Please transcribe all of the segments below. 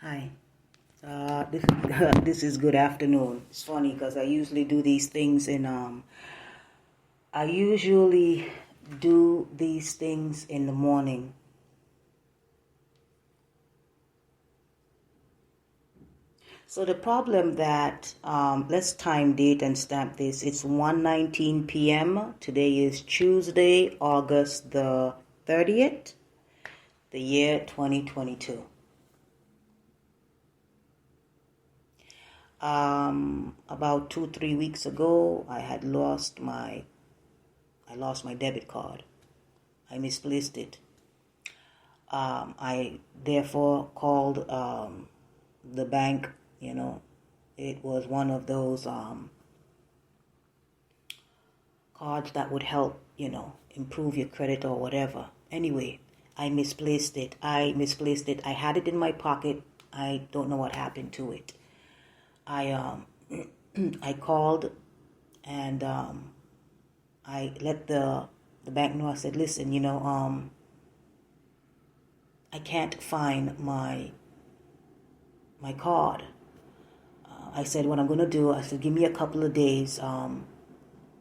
Hi. This is good afternoon. It's funny because I usually do these things in the morning. So the problem that let's time date and stamp this. It's 1:19 p.m. Today is Tuesday, August the 30th, the year 2022. About 2-3 weeks ago, I lost my debit card. I misplaced it. I therefore called the bank. It was one of those cards that would help, improve your credit or whatever. Anyway, I misplaced it. I had it in my pocket. I don't know what happened to it. I I called and I let the bank know. I said, listen, I can't find my card. I said, what I'm going to do, I said, give me a couple of days and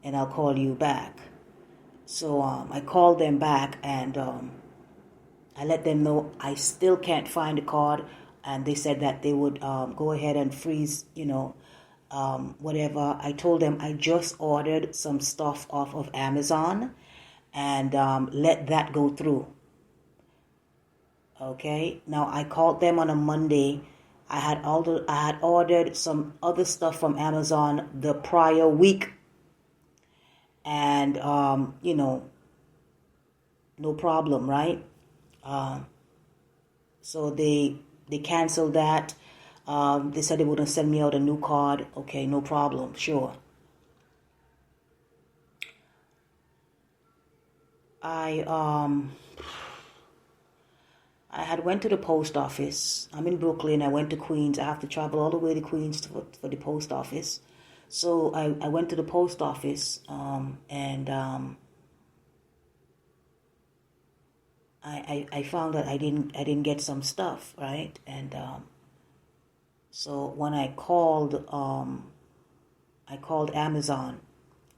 I'll call you back. So I called them back and I let them know I still can't find the card. And they said that they would go ahead and freeze, whatever. I told them I just ordered some stuff off of Amazon and let that go through. Okay. Now I called them on a Monday. I had ordered some other stuff from Amazon the prior week, and no problem, right? So they canceled that. They said they wouldn't send me out a new card. Okay, no problem. Sure. I I had went to the post office. I'm in Brooklyn. I went to Queens. I have to travel all the way to Queens for the post office. So I went to the post office and I found that I didn't get some stuff, right? And so when I called Amazon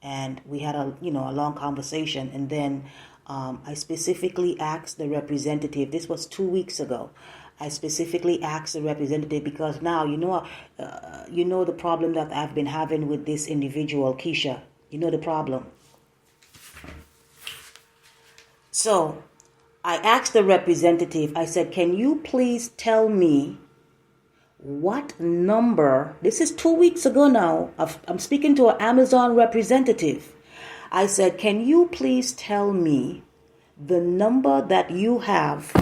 and we had a long conversation, and then I specifically asked the representative. This was 2 weeks ago. I specifically asked the representative because now the problem that I've been having with this individual, Keisha. You know the problem. So I asked the representative. I said, "Can you please tell me what number?" This is 2 weeks ago now. I'm speaking to an Amazon representative. I said, "Can you please tell me the number that you have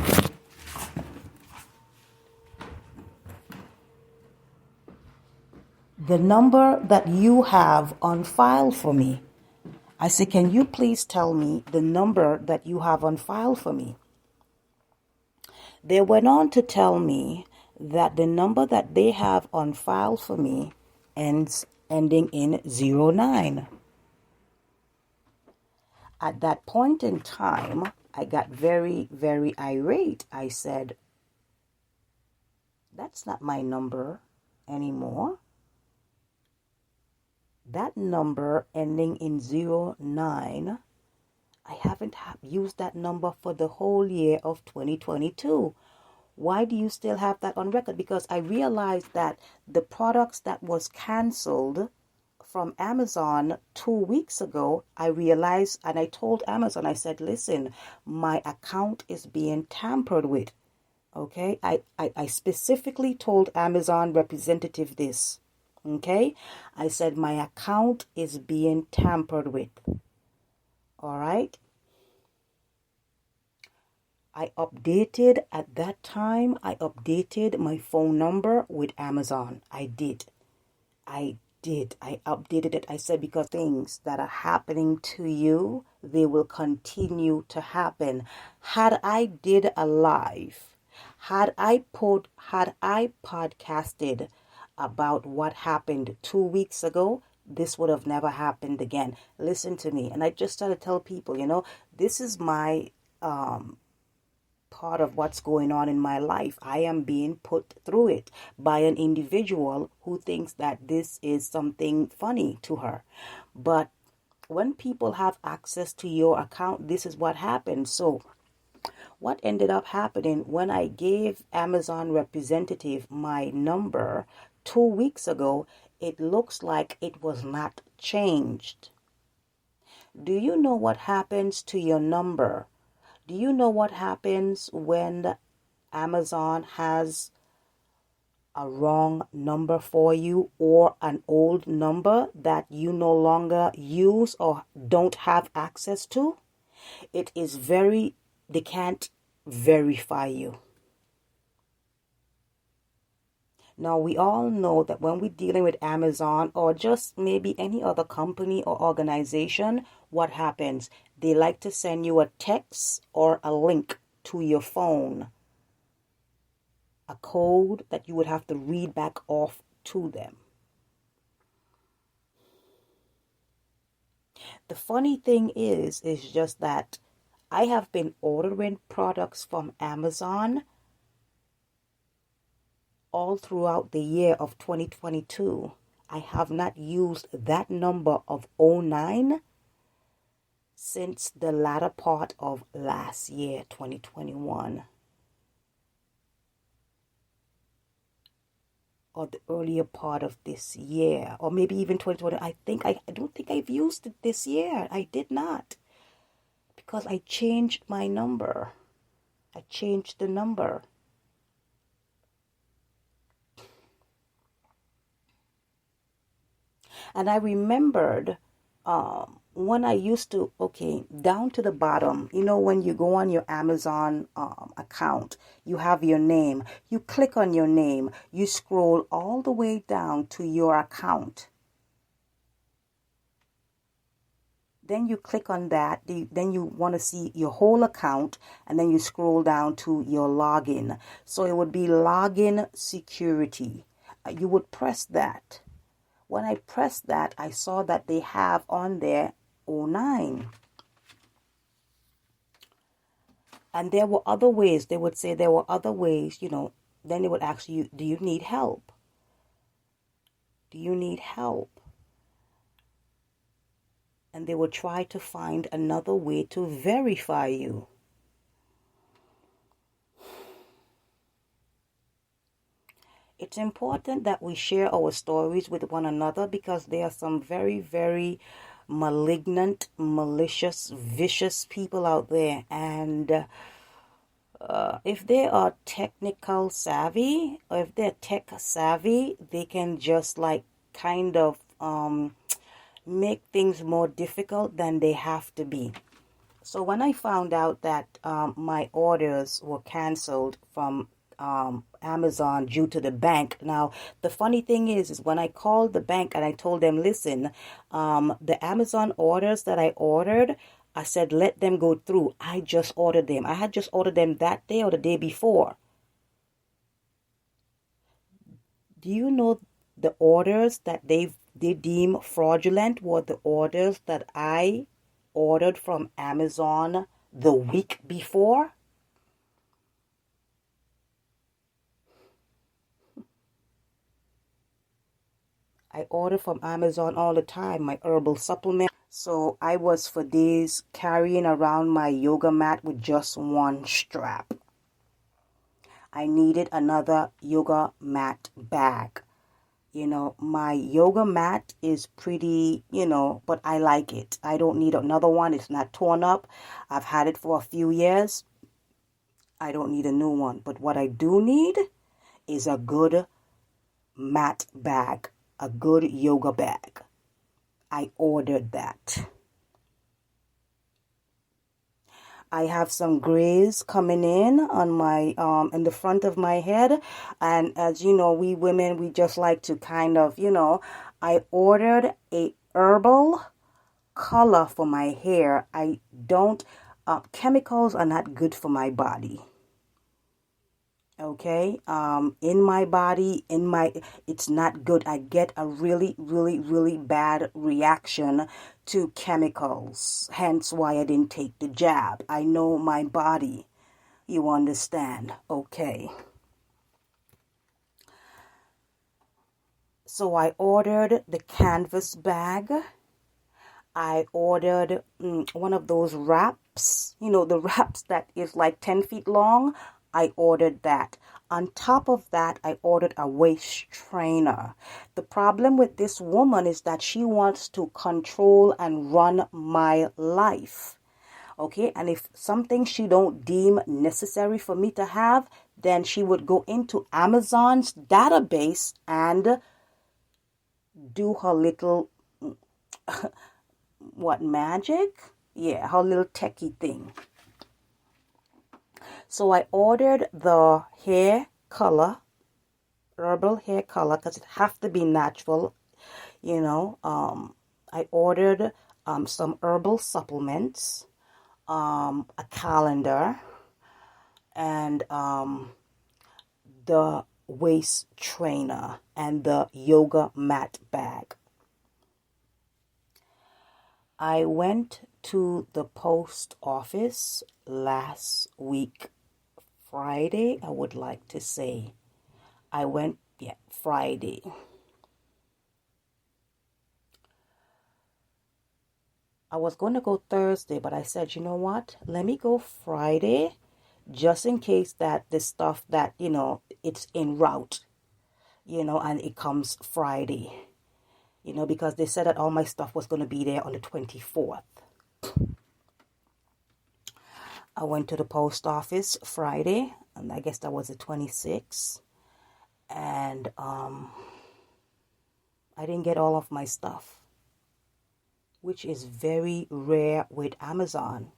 on file for me?" I said, "Can you please tell me the number that you have on file for me?" They went on to tell me that the number that they have on file for me ending in 09. At that point in time, I got very, very irate. I said, "That's not my number anymore. That number ending in 09, I haven't used that number for the whole year of 2022. Why do you still have that on record?" Because I realized that the products that was canceled from Amazon 2 weeks ago, I realized, and I told Amazon, I said, "Listen, my account is being tampered with." Okay, I specifically told Amazon representative this. Okay, I said my account is being tampered with. All right. I updated my phone number with Amazon. I did. I updated it. I said, because things that are happening to you, they will continue to happen. Had I did a live, had I podcasted about what happened 2 weeks ago, this would have never happened again. Listen to me. And I just started to tell people, this is my part of what's going on in my life. I am being put through it by an individual who thinks that this is something funny to her. But when people have access to your account, this is what happens. So what ended up happening when I gave Amazon representative my number 2 weeks ago, it looks like it was not changed. Do you know what happens to your number? Do you know what happens when Amazon has a wrong number for you or an old number that you no longer use or don't have access to? They can't verify you. Now, we all know that when we're dealing with Amazon or just maybe any other company or organization, what happens? They like to send you a text or a link to your phone, a code that you would have to read back off to them. The funny thing is just that I have been ordering products from Amazon all throughout the year of 2022. I have not used that number of 09 since the latter part of last year, 2021. Or the earlier part of this year, or maybe even 2020. I don't think I've used it this year. I did not. Because I changed my number. I changed the number. And I remembered when I used to, down to the bottom, when you go on your Amazon account, you have your name. You click on your name. You scroll all the way down to your account. Then you click on that. Then you want to see your whole account. And then you scroll down to your login. So it would be login security. You would press that. When I pressed that, I saw that they have on there 09. And there were other ways. They would say there were other ways, then they would ask you, do you need help? Do you need help? And they would try to find another way to verify you. It's important that we share our stories with one another because there are some very, very malignant, malicious, vicious people out there. And if they are technical savvy, or if they're tech savvy, they can just make things more difficult than they have to be. So when I found out that my orders were canceled from Amazon due to the bank. Now, the funny thing is when I called the bank and I told them, listen, the Amazon orders that I ordered, I said, let them go through. I just ordered them. I had just ordered them that day or the day before. Do you know the orders that they deem fraudulent were the orders that I ordered from Amazon the week before? I order from Amazon all the time, my herbal supplement. So I was for days carrying around my yoga mat with just one strap. I needed another yoga mat bag. My yoga mat is pretty, but I like it. I don't need another one. It's not torn up. I've had it for a few years. I don't need a new one. But what I do need is a good mat bag. A good yoga bag. I ordered that. I have some grays coming in on my in the front of my head, and as you know, we women, we just like to kind of, I ordered a herbal color for my hair. I don't chemicals are not good for my body. Okay, in my body, it's not good. I get a really, really, really bad reaction to chemicals. Hence why I didn't take the jab. I know my body. You understand? Okay. So I ordered the canvas bag. I ordered one of those wraps, the wraps that is like 10 feet long. I ordered that. On top of that, I ordered a waist trainer. The problem with this woman is that she wants to control and run my life. Okay, and if something she don't deem necessary for me to have, then she would go into Amazon's database and do her little magic? Yeah, her little techie thing. So I ordered the hair color, herbal hair color, because it have to be natural, I ordered some herbal supplements, a calendar, and the waist trainer and the yoga mat bag. I went to the post office last week, Friday, I would like to say. I went, Friday. I was going to go Thursday, but I said, you know what? Let me go Friday, just in case that the stuff that, it's en route, and it comes Friday. Because they said that all my stuff was going to be there on the 24th. I went to the post office Friday, and I guess that was the 26th. And I didn't get all of my stuff, which is very rare with Amazon.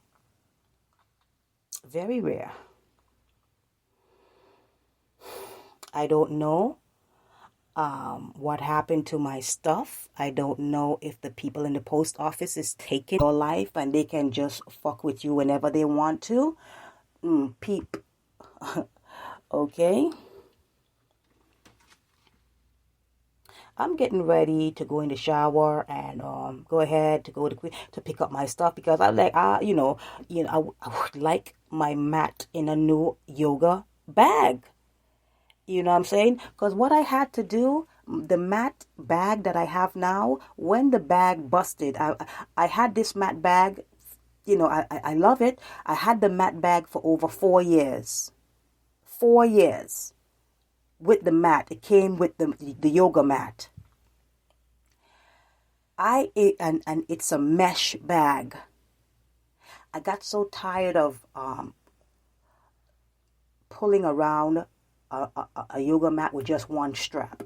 Very rare. I don't know what happened to my stuff. I don't know if the people in the post office is taking your life and they can just fuck with you whenever they want to. Peep. Okay. I'm getting ready to go in the shower and go ahead to go to pick up my stuff, because I like I would like my mat in a new yoga bag. You know what I'm saying? Because what I had to do, the mat bag that I have now, when the bag busted, I had this mat bag, I love it. I had the mat bag for over 4 years. 4 years with the mat. It came with the yoga mat. And it's a mesh bag. I got so tired of pulling around a yoga mat with just one strap.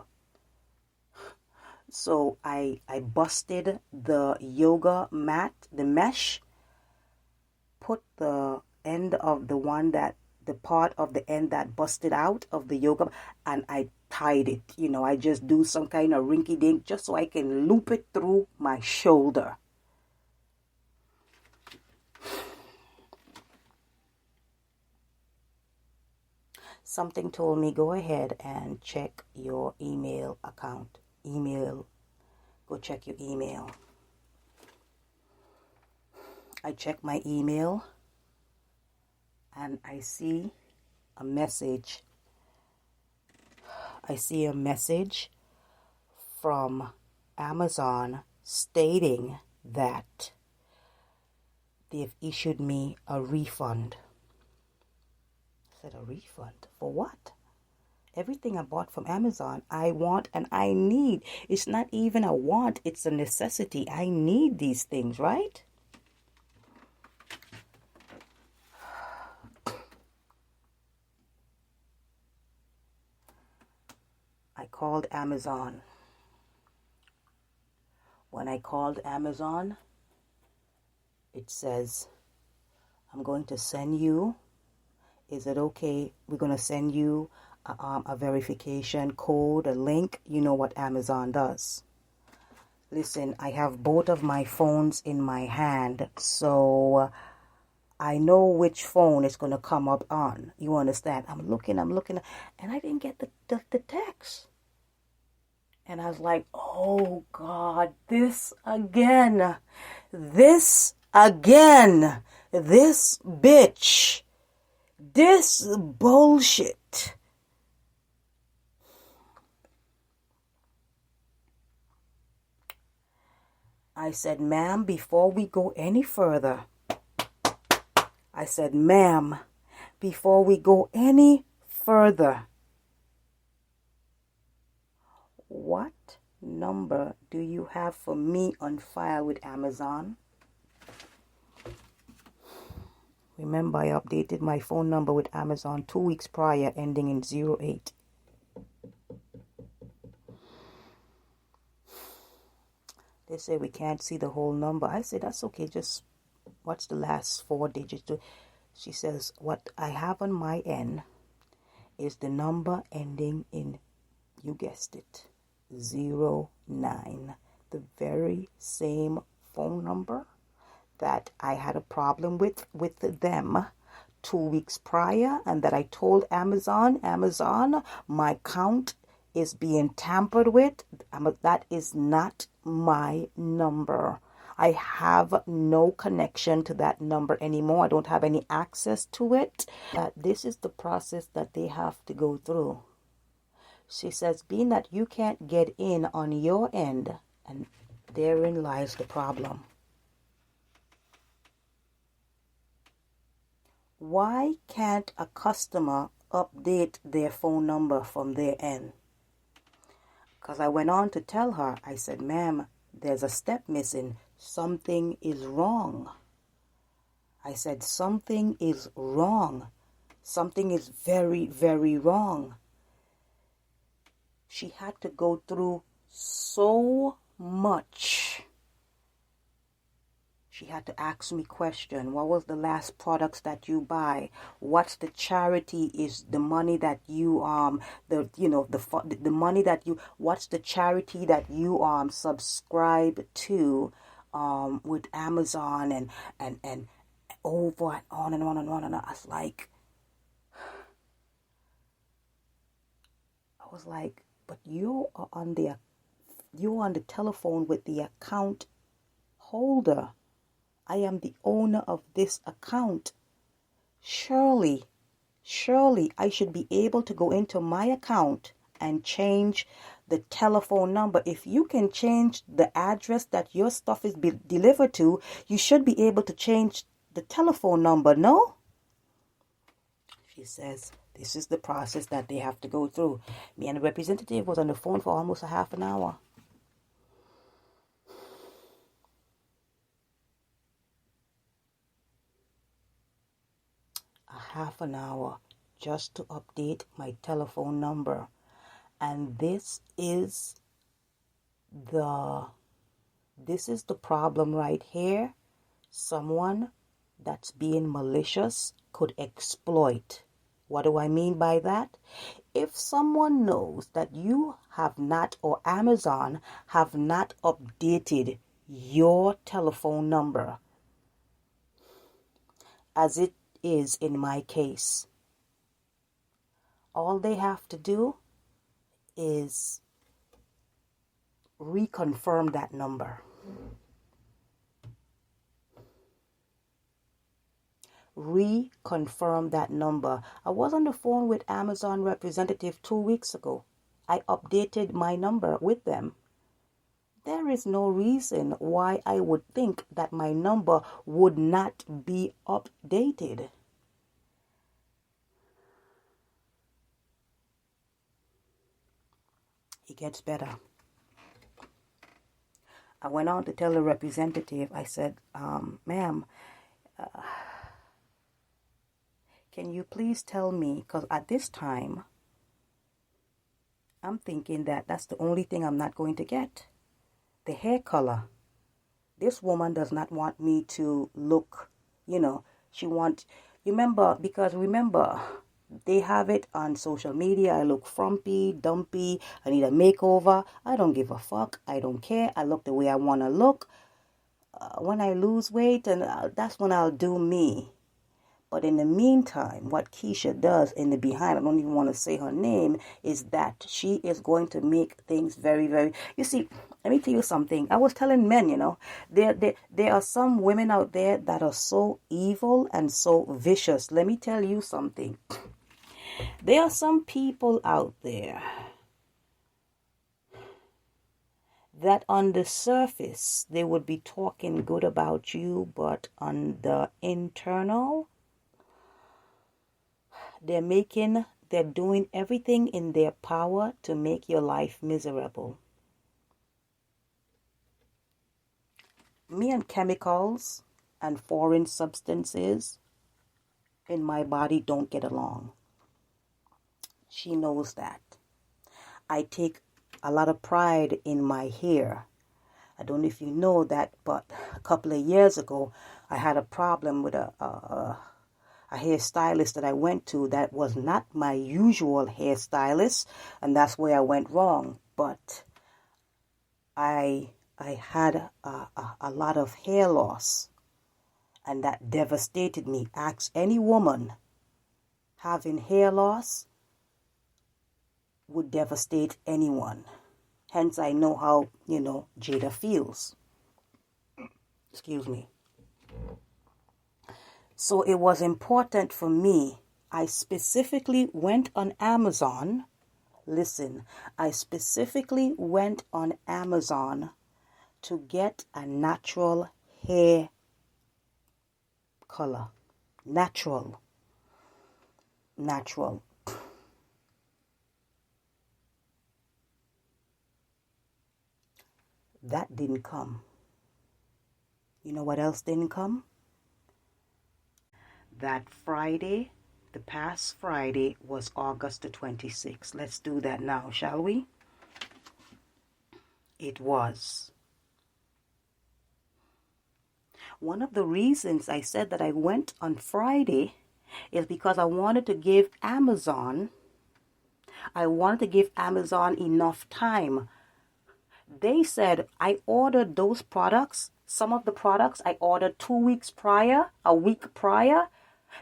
So I busted the yoga mat, the mesh, put the end of the part of the end that busted out of the yoga, and I tied it. I just do some kind of rinky dink just so I can loop it through my shoulder. Something told me go ahead and check your email account. Go check your email. I check my email and I see a message. I see a message from Amazon stating that they've issued me a refund. I said, a refund? For what? Everything I bought from Amazon, I want and I need. It's not even a want, it's a necessity. I need these things, right? I called Amazon. When I called Amazon, it says, I'm going to send you, is it okay? We're going to send you a verification code, a link. You know what Amazon does. Listen, I have both of my phones in my hand, so I know which phone it's going to come up on. You understand? I'm looking, and I didn't get the text. And I was like, oh, God, this again. This bitch. This bullshit. I said, ma'am, before we go any further, I said, ma'am, before we go any further, what number do you have for me on file with Amazon? Remember, I updated my phone number with Amazon 2 weeks prior, ending in 08. They say we can't see the whole number. I say, that's okay. Just what's the last 4 digits? She says, what I have on my end is the number ending in, you guessed it, 09. The very same phone number that I had a problem with them 2 weeks prior, and that I told Amazon, my account is being tampered with. That is not my number. I have no connection to that number anymore. I don't have any access to it. This is the process that they have to go through. She says, being that you can't get in on your end, and therein lies the problem. Why can't a customer update their phone number from their end? Because I went on to tell her, I said, ma'am, there's a step missing. Something is wrong. I said, something is wrong. Something is very, very wrong. She had to go through so much. She had to ask me question. What was the last products that you buy? What's the charity? Is the money that you the money that you, what's the charity that you subscribe to with Amazon and over and on and on and on and on. I was like, but you're on the telephone with the account holder. I am the owner of this account. Surely, I should be able to go into my account and change the telephone number. If you can change the address that your stuff is delivered to, you should be able to change the telephone number, no? She says, this is the process that they have to go through. Me and the representative was on the phone for almost a half an hour. Half an hour just to update my telephone number. And this is the problem right here. Someone that's being malicious could exploit. What do I mean by that? If someone knows that you have not, or Amazon have not updated your telephone number, as it is in my case, all they have to do is reconfirm that number. Reconfirm that number. I was on the phone with Amazon representative 2 weeks ago. I updated my number with them. There is no reason why I would think that my number would not be updated. It gets better. I went on to tell the representative, I said, ma'am, can you please tell me, because at this time, I'm thinking that that's the only thing I'm not going to get. The hair color. This woman does not want me to look, she wants, remember, they have it on social media. I look frumpy, dumpy. I need a makeover. I don't give a fuck. I don't care. I look the way I want to look. When I lose weight, and that's when I'll do me. But in the meantime, what Keisha does in the behind, I don't even want to say her name, is that she is going to make things very, very... You see, let me tell you something. I was telling men, there are some women out there that are so evil and so vicious. Let me tell you something. There are some people out there that on the surface, they would be talking good about you, but on the internal, they're doing everything in their power to make your life miserable. Me and chemicals and foreign substances in my body don't get along. She knows that. I take a lot of pride in my hair. I don't know if you know that, but a couple of years ago, I had a problem with a hairstylist that I went to that was not my usual hairstylist, and that's where I went wrong. But I had a lot of hair loss, and that devastated me. Ask any woman having hair loss would devastate anyone. Hence, I know how, Jada feels. Excuse me. So it was important for me. I specifically went on Amazon. Listen, I specifically went on Amazon to get a natural hair color. Natural. That didn't come. You know what else didn't come? That Friday, the past Friday, was August the 26th. Let's do that now, shall we? It was. One of the reasons I said that I went on Friday is because I wanted to give Amazon enough time. They said I ordered those products. Some of the products I ordered 2 weeks prior, a week prior.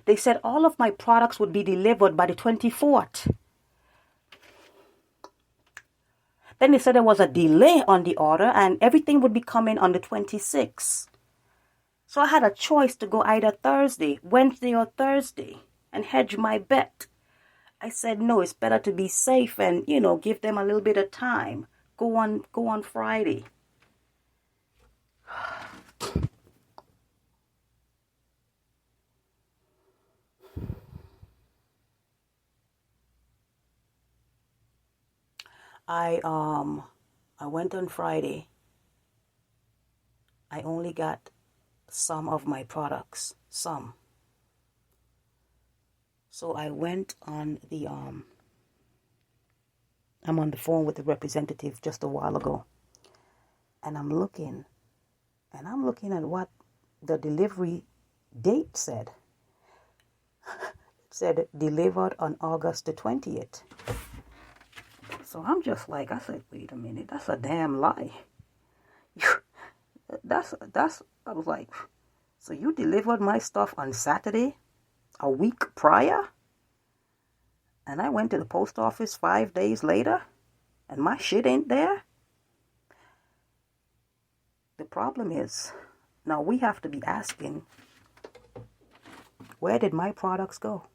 They said all of my products would be delivered by the 24th. Then they said there was a delay on the order and everything would be coming on the 26th. So I had a choice to go either Wednesday or Thursday and hedge my bet. I said, no, it's better to be safe and, give them a little bit of time. Go on Friday. I went on Friday. I only got some of my products. Some. So I went on the I'm on the phone with the representative just a while ago. And I'm looking at what the delivery date said. It said delivered on August the 20th. So I'm just like, I said, wait a minute, that's a damn lie. I was like, so you delivered my stuff on Saturday, a week prior? And I went to the post office 5 days later, and my shit ain't there? The problem is, now we have to be asking, where did my products go?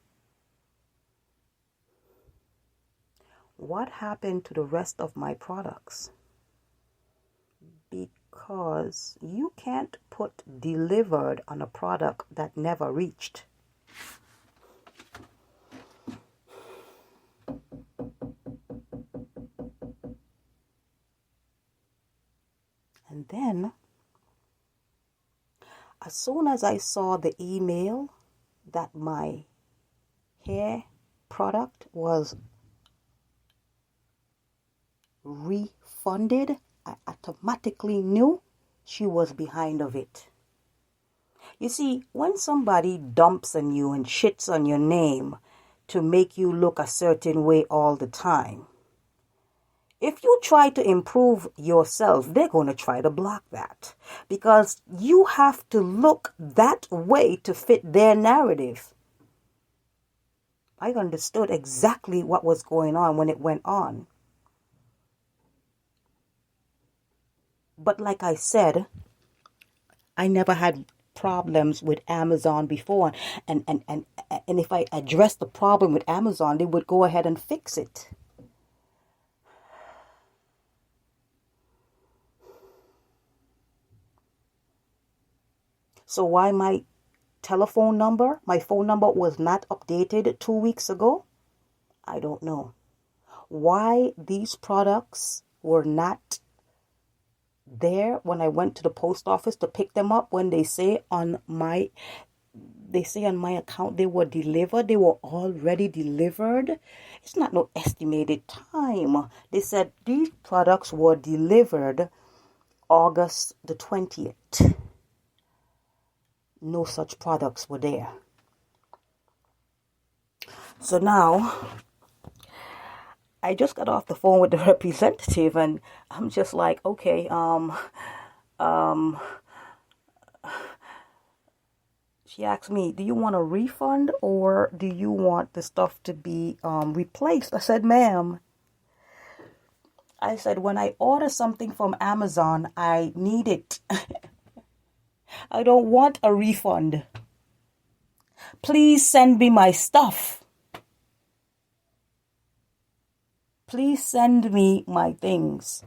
What happened to the rest of my products? Because you can't put delivered on a product that never reached. And then, as soon as I saw the email that my hair product was refunded, I automatically knew she was behind of it. You see, when somebody dumps on you and shits on your name to make you look a certain way all the time, if you try to improve yourself, they're going to try to block that. Because you have to look that way to fit their narrative. I understood exactly what was going on when it went on. But like I said, I never had problems with Amazon before. And if I addressed the problem with Amazon, they would go ahead and fix it. So why my phone number was not updated 2 weeks ago? I don't know. Why these products were not there when I went to the post office to pick them up, when they say on my account they were delivered. They were already delivered. It's not no estimated time. They said these products were delivered August the 20th. No such products were there. So now I just got off the phone with the representative, and I'm just like, okay, she asked me, do you want a refund or do you want the stuff to be replaced? I said, ma'am, when I order something from Amazon, I need it. I don't want a refund. Please send me my stuff. Please send me my things.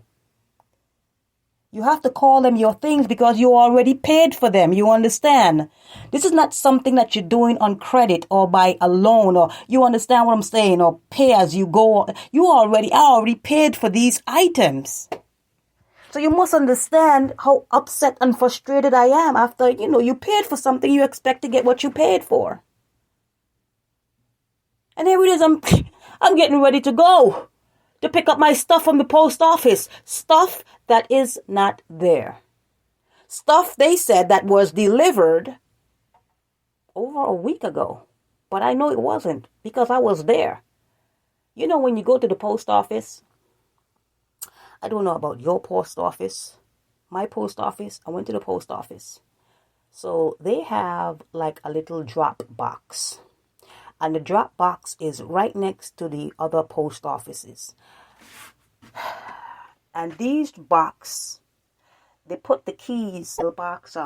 You have to call them your things because you already paid for them. You understand? This is not something that you're doing on credit or by a loan, or you understand what I'm saying, or pay as you go. I already paid for these items. So you must understand how upset and frustrated I am after, you paid for something, you expect to get what you paid for. And here it is, I'm getting ready to go to pick up my stuff from the post office. Stuff that is not there. Stuff they said that was delivered over a week ago. But I know it wasn't because I was there. When you go to the post office, I don't know about your post office. My post office, I went to the post office. So they have like a little drop box. And the drop box is right next to the other post offices. And these box, they put the keys in the box.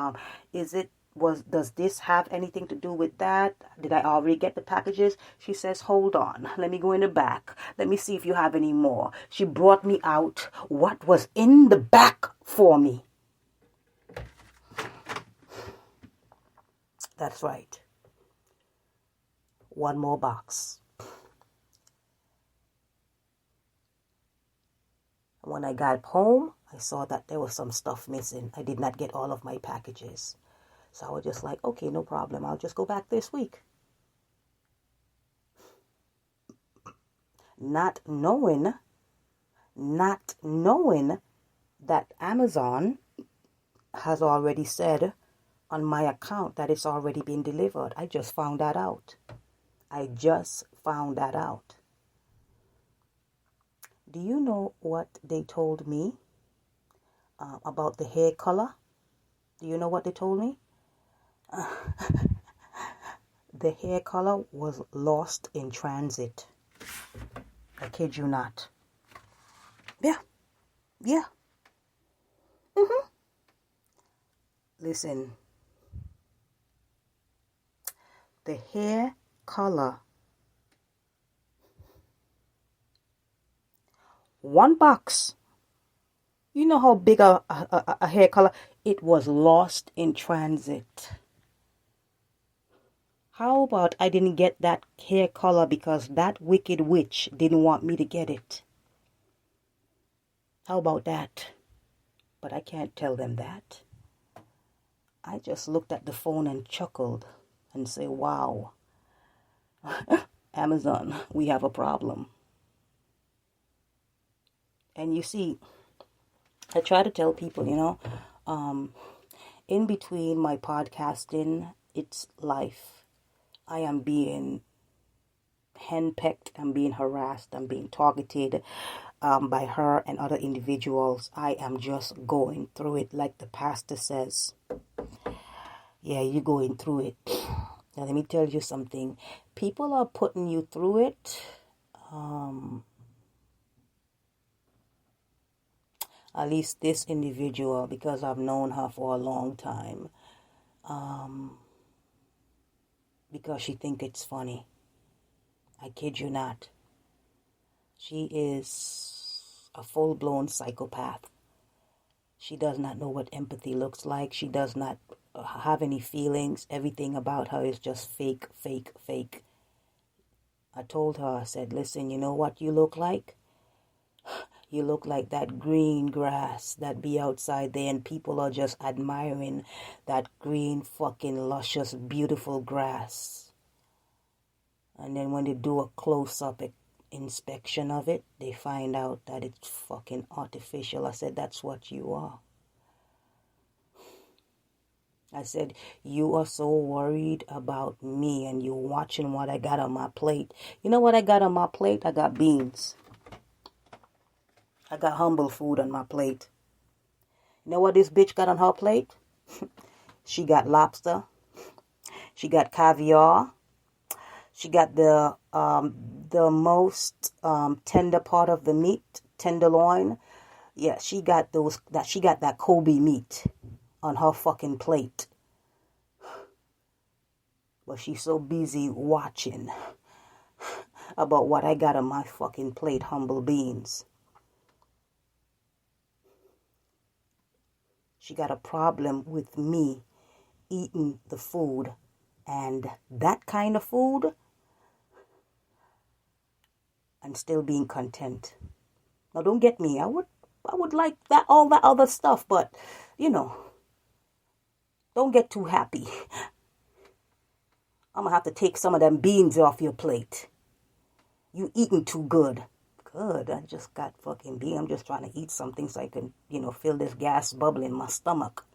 Does this have anything to do with that? Did I already get the packages? She says, hold on. Let me go in the back. Let me see if you have any more. She brought me out what was in the back for me. That's right. One more box. When I got home, I saw that there was some stuff missing. I did not get all of my packages. So I was just like, okay, no problem. I'll just go back this week. Not knowing that Amazon has already said on my account that it's already been delivered. I just found that out. Do you know what they told me about the hair color? Do you know what they told me? The hair color was lost in transit. I kid you not. Yeah. Listen. The hair color. One box. You know how big a hair color? It was lost in transit. How about I didn't get that hair color because that wicked witch didn't want me to get it? How about that? But I can't tell them that. I just looked at the phone and chuckled and say, wow, Amazon, we have a problem. And you see, I try to tell people, in between my podcasting, it's life. I am being henpecked, I'm being harassed, I'm being targeted by her and other individuals. I am just going through it like the pastor says. Yeah, you're going through it. Now, let me tell you something. people are putting you through it, at least this individual, because I've known her for a long time, because she think it's funny. I kid you not. She is a full-blown psychopath. She does not know what empathy looks like. She does not have any feelings. Everything about her is just fake, fake, fake. I told her, I said, listen, you know what you look like? You look like that green grass that be outside there, and people are just admiring that green, fucking luscious, beautiful grass. And then when they do a close-up inspection of it, they find out that it's fucking artificial. I said, that's what you are. I said, you are so worried about me and you're watching what I got on my plate. You know what I got on my plate? I got beans. I got humble food on my plate. You know what this bitch got on her plate? She got lobster. She got caviar. She got the most tender part of the meat, tenderloin. Yeah, she got that Kobe meat on her fucking plate. But she's so busy watching about what I got on my fucking plate, humble beans. She got a problem with me eating the food, and that kind of food, and still being content. Now don't get me, I would like that, all that other stuff, but don't get too happy. I'm gonna have to take some of them beans off your plate. You eating too good. Good, I just got fucking beans. I'm just trying to eat something so I can, feel this gas bubble in my stomach.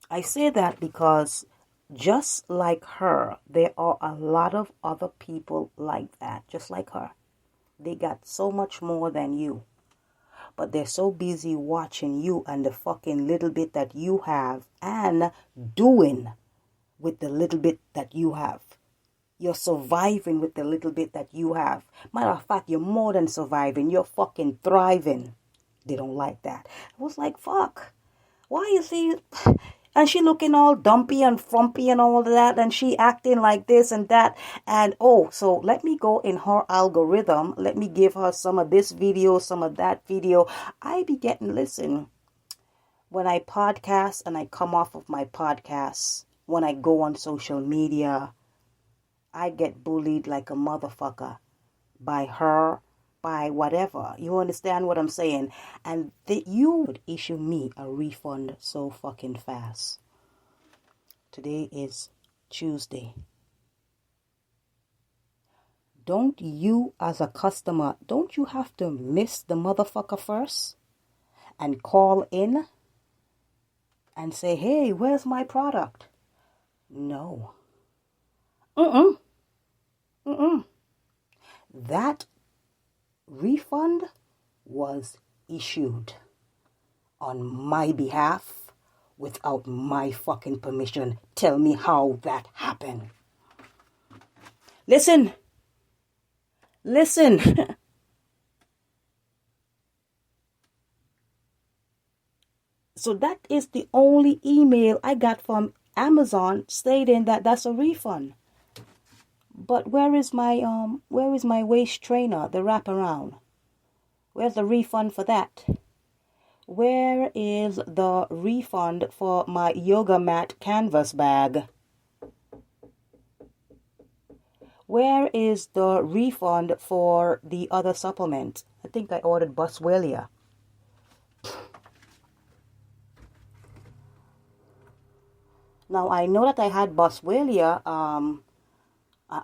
I say that because just like her, there are a lot of other people like that, just like her. They got so much more than you. But they're so busy watching you and the fucking little bit that you have and doing with the little bit that you have. You're surviving with the little bit that you have. Matter of fact, you're more than surviving. You're fucking thriving. They don't like that. I was like, fuck. Why is he... And she looking all dumpy and frumpy and all of that. And she acting like this and that. And so let me go in her algorithm. Let me give her some of this video, some of that video. I be getting, listen, when I podcast and I come off of my podcast, when I go on social media, I get bullied like a motherfucker by her, by whatever. You understand what I'm saying? And you would issue me a refund so fucking fast. Today is Tuesday. Don't you as a customer, don't you have to miss the motherfucker first and call in and say, hey, where's my product? No. That refund was issued on my behalf without my fucking permission. Tell me how that happened. Listen. So that is the only email I got from Amazon stating that that's a refund. But where is my waist trainer, the wraparound? Where's the refund for that? Where is the refund for my yoga mat canvas bag? Where is the refund for the other supplement? I think I ordered Boswellia. Now I know that I had Boswellia.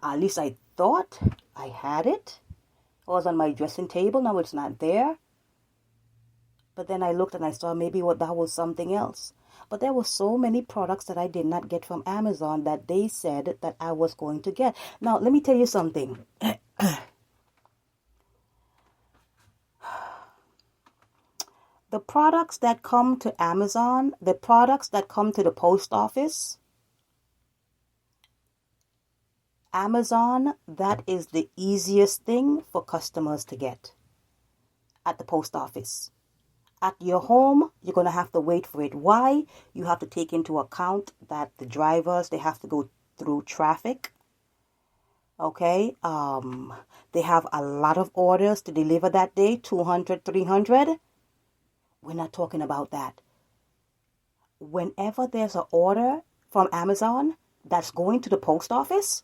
At least I thought I had it. It was on my dressing table. Now it's not there. But then I looked and I saw maybe that was something else. But there were so many products that I did not get from Amazon that they said that I was going to get. Now, let me tell you something. The products that come to Amazon, the products that come to the post office, Amazon, that is the easiest thing for customers to get at the post office. At your home, you're going to have to wait for it. Why? You have to take into account that the drivers, they have to go through traffic. Okay? They have a lot of orders to deliver that day, 200, 300. We're not talking about that. Whenever there's an order from Amazon that's going to the post office,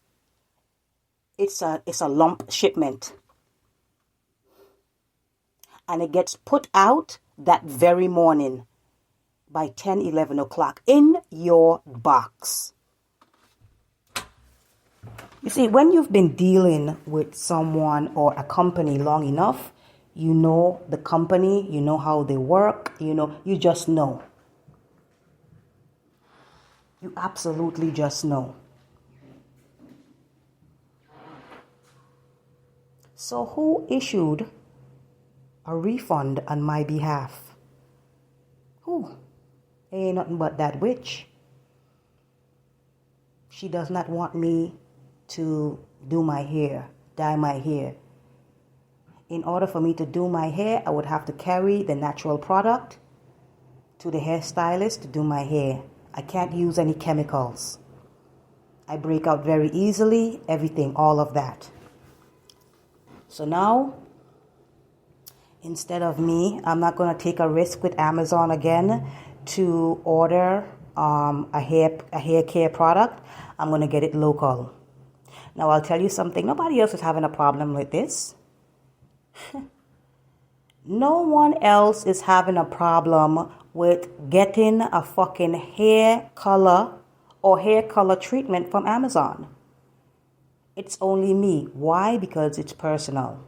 it's a lump shipment. And it gets put out that very morning by 10, 11 o'clock in your box. You see, when you've been dealing with someone or a company long enough, you know the company, you know how they work, you just know. You absolutely just know. So who issued a refund on my behalf? Who? Ain't nothing but that witch. She does not want me to do my hair, dye my hair. In order for me to do my hair, I would have to carry the natural product to the hairstylist to do my hair. I can't use any chemicals. I break out very easily, everything, all of that. So now, instead of me, I'm not going to take a risk with Amazon again to order a hair care product. I'm going to get it local. Now, I'll tell you something. Nobody else is having a problem with this. No one else is having a problem with getting a fucking hair color or hair color treatment from Amazon. It's only me. Why? Because it's personal.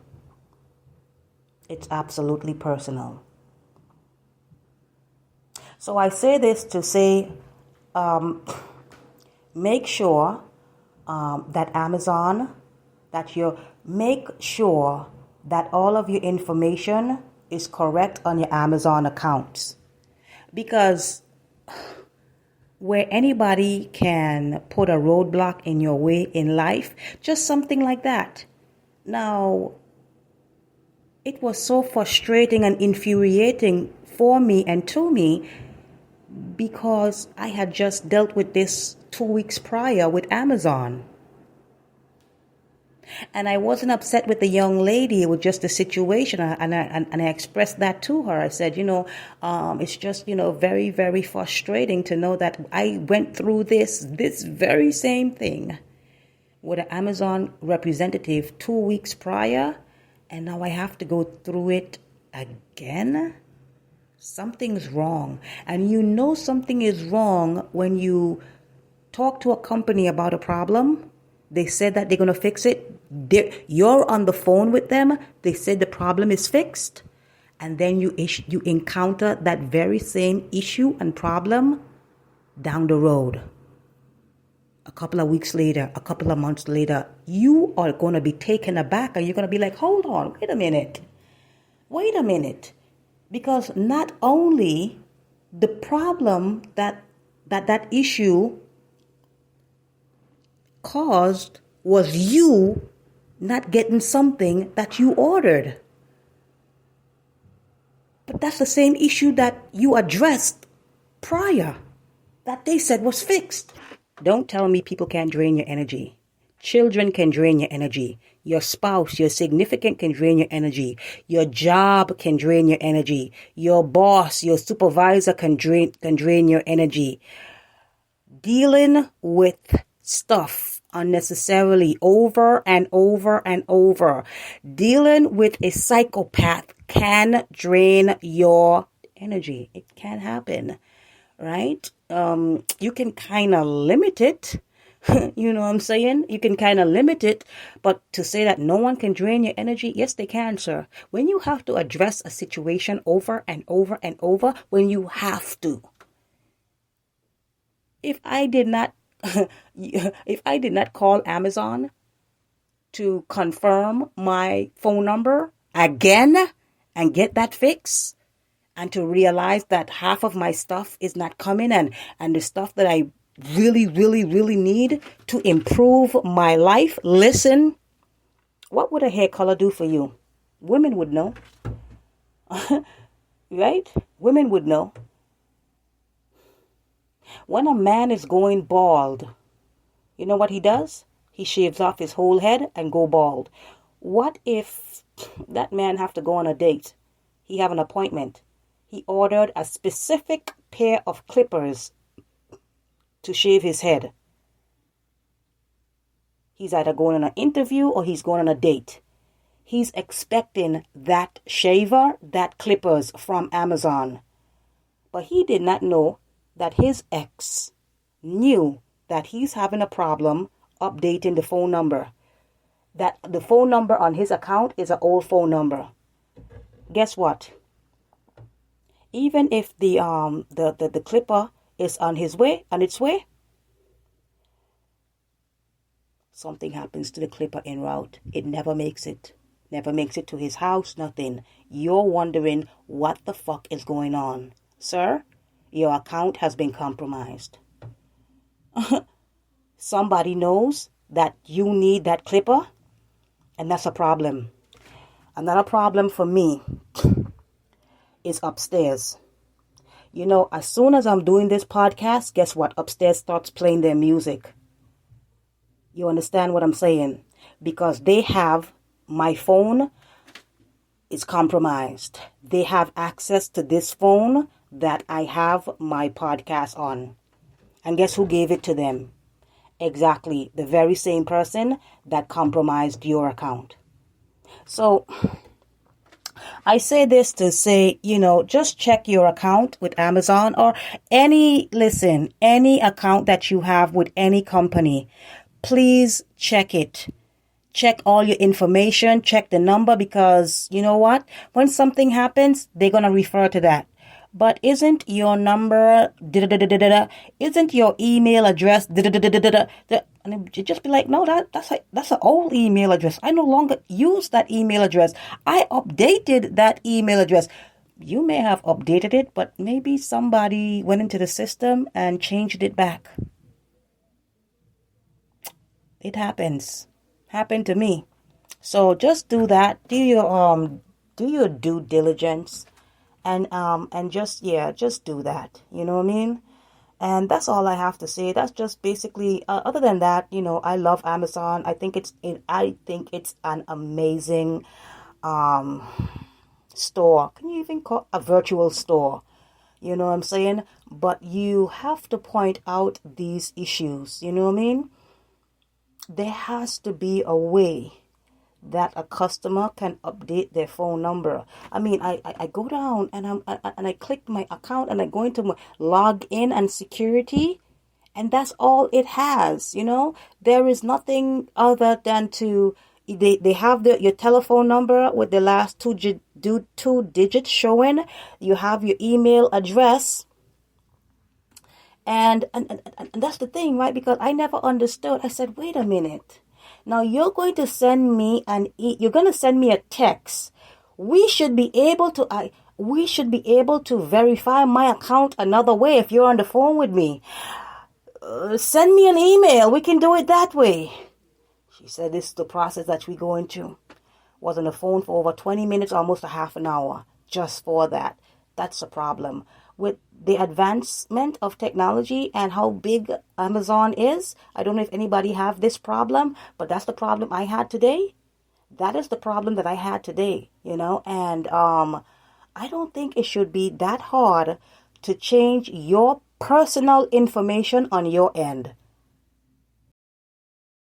It's absolutely personal. So I say this to say, make sure that Amazon, make sure that all of your information is correct on your Amazon accounts. Because where anybody can put a roadblock in your way in life, just something like that. Now, it was so frustrating and infuriating for me and to me because I had just dealt with this 2 weeks prior with Amazon. And I wasn't upset with the young lady. It was just the situation. And I expressed that to her. I said, it's just, very, very frustrating to know that I went through this very same thing with an Amazon representative 2 weeks prior. And now I have to go through it again. Something's wrong. And something is wrong when you talk to a company about a problem. They said that they're going to fix it. You're on the phone with them. They said the problem is fixed. And then you encounter that very same issue and problem down the road. A couple of weeks later, a couple of months later, you are going to be taken aback and you're going to be like, hold on, wait a minute. Because not only the problem that issue caused was you not getting something that you ordered. But that's the same issue that you addressed prior that they said was fixed. Don't tell me people can't drain your energy. Children can drain your energy. Your spouse, your significant can drain your energy. Your job can drain your energy. Your boss, your supervisor can drain your energy. Dealing with stuff unnecessarily over and over and over. Dealing with a psychopath can drain your energy. It can happen, right? You can kind of limit it. You know what I'm saying? You can kind of limit it, but to say that no one can drain your energy, yes, they can, sir. When you have to address a situation over and over and over, when you have to. If I did not call Amazon to confirm my phone number again and get that fix, and to realize that half of my stuff is not coming and the stuff that I really, really, really need to improve my life, listen, what would a hair color do for you? Women would know. Right? Women would know. When a man is going bald, you know what he does? He shaves off his whole head and go bald. What if that man have to go on a date? He have an appointment. He ordered a specific pair of clippers to shave his head. He's either going on an interview or he's going on a date. He's expecting that shaver, that clippers from Amazon. But he did not know that his ex knew that he's having a problem updating the phone number. That the phone number on his account is an old phone number. Guess what? Even if the clipper is on its way, something happens to the clipper en route. It never makes it. Never makes it to his house, nothing. You're wondering what the fuck is going on. Sir, your account has been compromised. Somebody knows that you need that clipper, and that's a problem. Another problem for me is upstairs. You know, as soon as I'm doing this podcast, guess what? Upstairs starts playing their music. You understand what I'm saying? Because they have my phone is compromised. They have access to this phone that I have my podcast on. And guess who gave it to them? Exactly, the very same person that compromised your account. So I say this to say, just check your account with Amazon or any account that you have with any company. Please check it. Check all your information, check the number, because you know what? When something happens, they're going to refer to that. But isn't your number, isn't your email address, and you just be like, no, that's an old email address. I no longer use that email address. I updated that email address. You may have updated it, but maybe somebody went into the system and changed it back. It happens. Happened to me. So just do that. Do your due diligence, and just do that. You know what I mean? And that's all I have to say. That's just basically. Other than that, I love Amazon. I think it's an amazing store. Can you even call a virtual store? You know what I'm saying? But you have to point out these issues. You know what I mean? There has to be a way that a customer can update their phone number. I mean, I go down and I click my account and I go into my log in and security, and that's all it has. There is nothing other than they have your telephone number with the last two digits showing. You have your email address. And that's the thing, right? Because I never understood. I said, wait a minute. Now you're going to send me you're going to send me a text. We should be able to verify my account another way if you're on the phone with me. Send me an email. We can do it that way. She said this is the process that we go into. Was on the phone for over 20 minutes, almost a half an hour, just for that. That's a problem. With the advancement of technology and how big Amazon is, I don't know if anybody have this problem, but that's the problem I had today. That is the problem that I had today, and I don't think it should be that hard to change your personal information on your end.